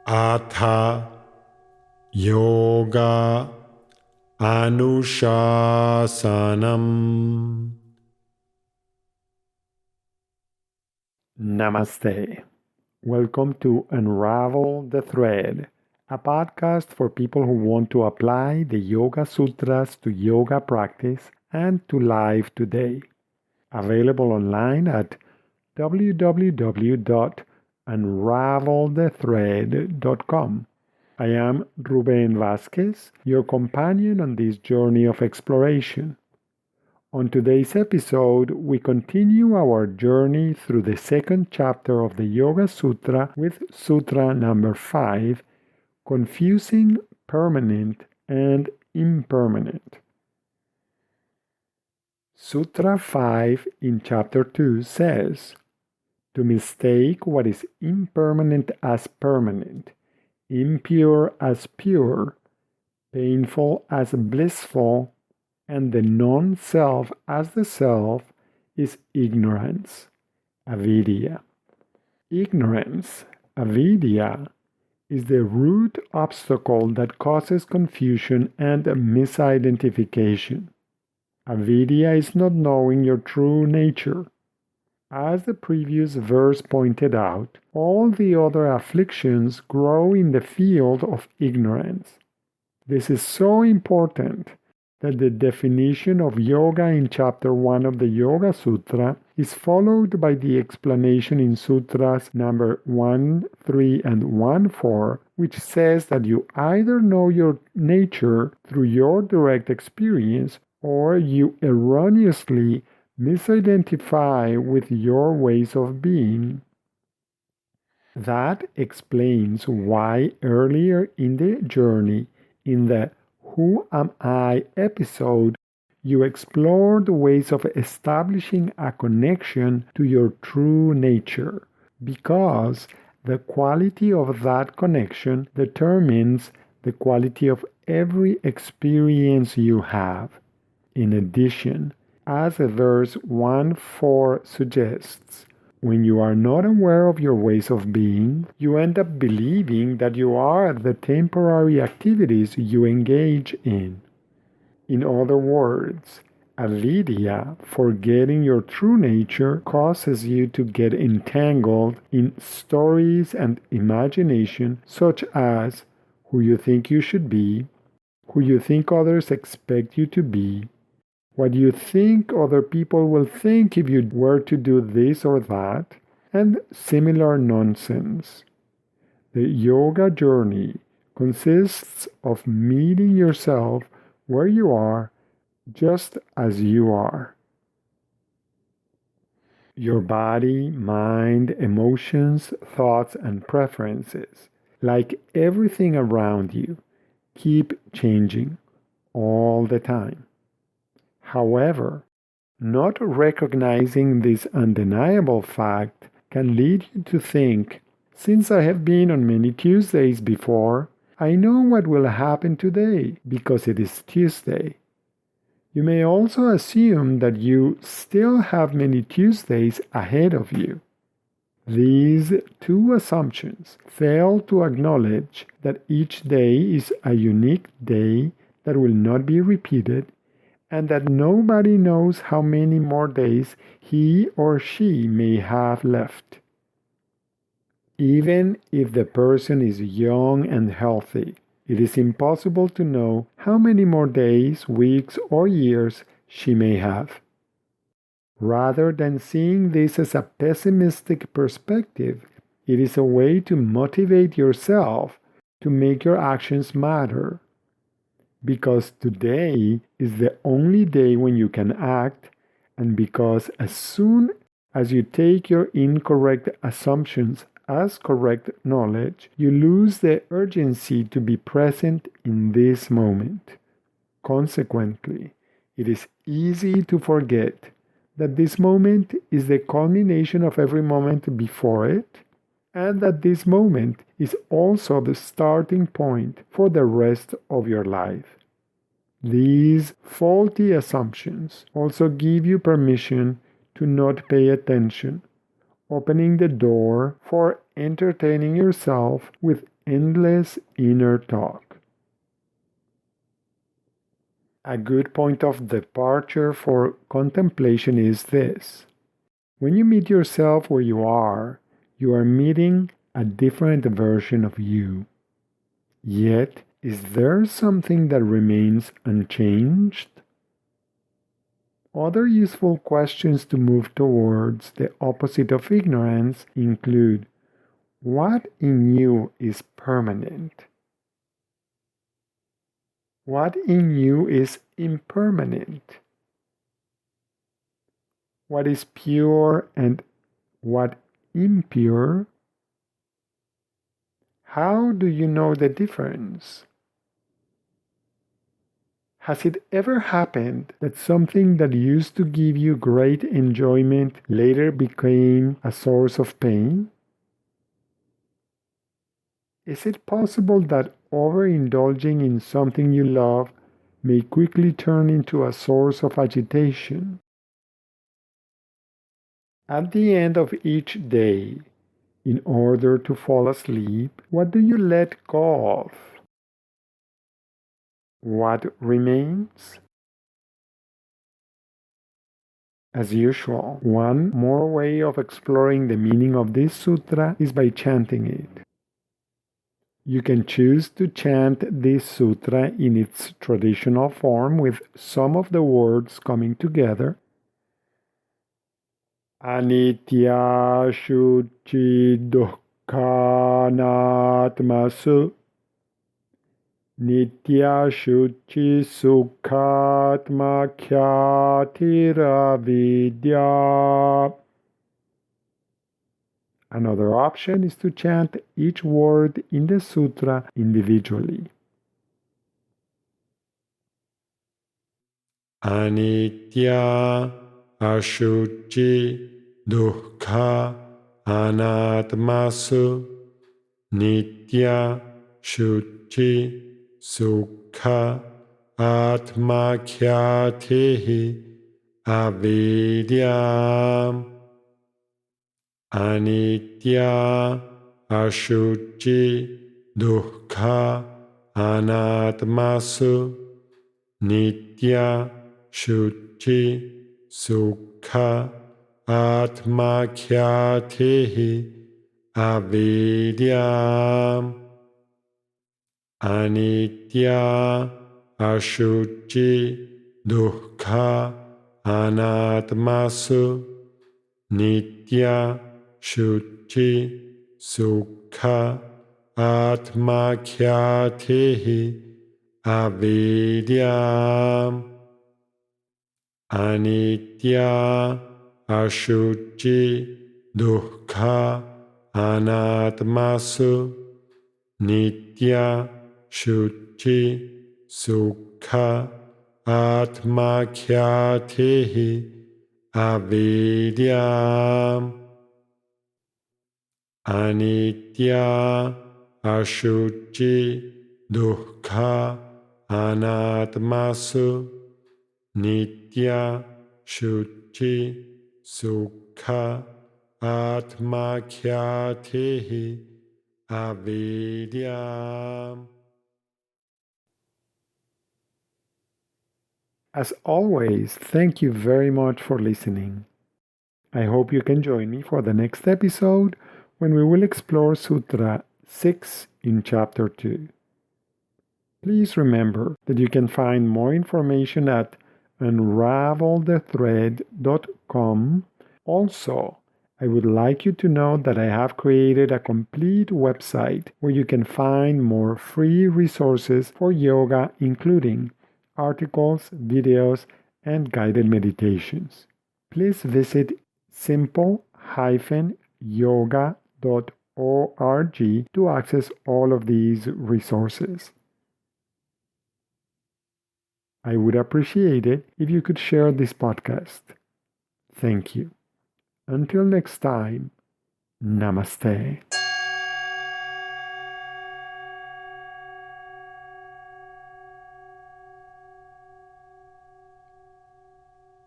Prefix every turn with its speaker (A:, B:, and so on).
A: Atha Yoga Anushasanam. Namaste. Welcome to Unravel the Thread, a podcast for people who want to apply the Yoga Sutras to yoga practice and to life today. Available online at www.unravelthethread.com. I am Ruben Vasquez, your companion on this journey of exploration. On today's episode, we continue our journey through the second chapter of the Yoga Sutra with Sutra number 5, Confusing Permanent and Impermanent. Sutra 5 in chapter 2 says, to mistake what is impermanent as permanent, impure as pure, painful as blissful, and the non-self as the self is ignorance, avidya. Ignorance, avidya, is the root obstacle that causes confusion and misidentification. Avidya is not knowing your true nature. As the previous verse pointed out, all the other afflictions grow in the field of ignorance. This is so important that the definition of yoga in chapter 1 of the Yoga Sutra is followed by the explanation in sutras number 1, 3, and 1, 4, which says that you either know your nature through your direct experience or you erroneously misidentify with your ways of being. That explains why earlier in the journey, in the Who Am I episode, you explored ways of establishing a connection to your true nature, because the quality of that connection determines the quality of every experience you have. In addition, as verse 1:4 suggests, when you are not aware of your ways of being, you end up believing that you are the temporary activities you engage in. In other words, avidya, forgetting your true nature, causes you to get entangled in stories and imagination such as who you think you should be, who you think others expect you to be, what you think other people will think if you were to do this or that, and similar nonsense. The yoga journey consists of meeting yourself where you are, just as you are. Your body, mind, emotions, thoughts, and preferences, like everything around you, keep changing all the time. However, not recognizing this undeniable fact can lead you to think, since I have been on many Tuesdays before, I know what will happen today because it is Tuesday. You may also assume that you still have many Tuesdays ahead of you. These two assumptions fail to acknowledge that each day is a unique day that will not be repeated, and that nobody knows how many more days he or she may have left. Even if the person is young and healthy, it is impossible to know how many more days, weeks, or years she may have. Rather than seeing this as a pessimistic perspective, it is a way to motivate yourself to make your actions matter. Because today is the only day when you can act, and because as soon as you take your incorrect assumptions as correct knowledge, you lose the urgency to be present in this moment. Consequently, it is easy to forget that this moment is the culmination of every moment before it, and that this moment is also the starting point for the rest of your life. These faulty assumptions also give you permission to not pay attention, opening the door for entertaining yourself with endless inner talk. A good point of departure for contemplation is this. When you meet yourself where you are meeting a different version of you. Yet, is there something that remains unchanged? Other useful questions to move towards the opposite of ignorance include: what in you is permanent? What in you is impermanent? What is pure and what impure? How do you know the difference? Has it ever happened that something that used to give you great enjoyment later became a source of pain? Is it possible that overindulging in something you love may quickly turn into a source of agitation? At the end of each day, in order to fall asleep, what do you let go of? What remains? As usual, one more way of exploring the meaning of this sutra is by chanting it. You can choose to chant this sutra in its traditional form with some of the words coming together. Anitya Shuchi Dukkhanatmasu Nitya Shuchi Sukhatma Avidya. Another option is to chant each word in the sutra individually. Anitya, Ashuchi, Dukkha, Anatmasu, Nitya, Shuchi, Sukha, Atmakyatehi, Avidya. Anitya, Ashuchi, Dukkha, Anatmasu, Nitya, Shuchi, Sukha, Atmakyatehi, Avidya. Anitya, Ashuchi, Dukkha, Anatmasu, Nitya, Shuchi, Sukha, Atmakyatehi, Avidya. Anitya, Ashuchi, Dukkha, Anatmasu, Nitya, Shuchi, Sukha, Atmakyatehi, Avidya. Anitya, Ashuchi, Dukkha, Anatmasu, Nitya, Shuchi, Sukha, Atmakyatehi, Avidya. As always, thank you very much for listening. I hope you can join me for the next episode when we will explore Sutra 6 in Chapter 2. Please remember that you can find more information at unravelthethread.com. Also, I would like you to know that I have created a complete website where you can find more free resources for yoga, including articles, videos, and guided meditations. Please visit simple-yoga.org to access all of these resources. I would appreciate it if you could share this podcast. Thank you. Until next time, Namaste.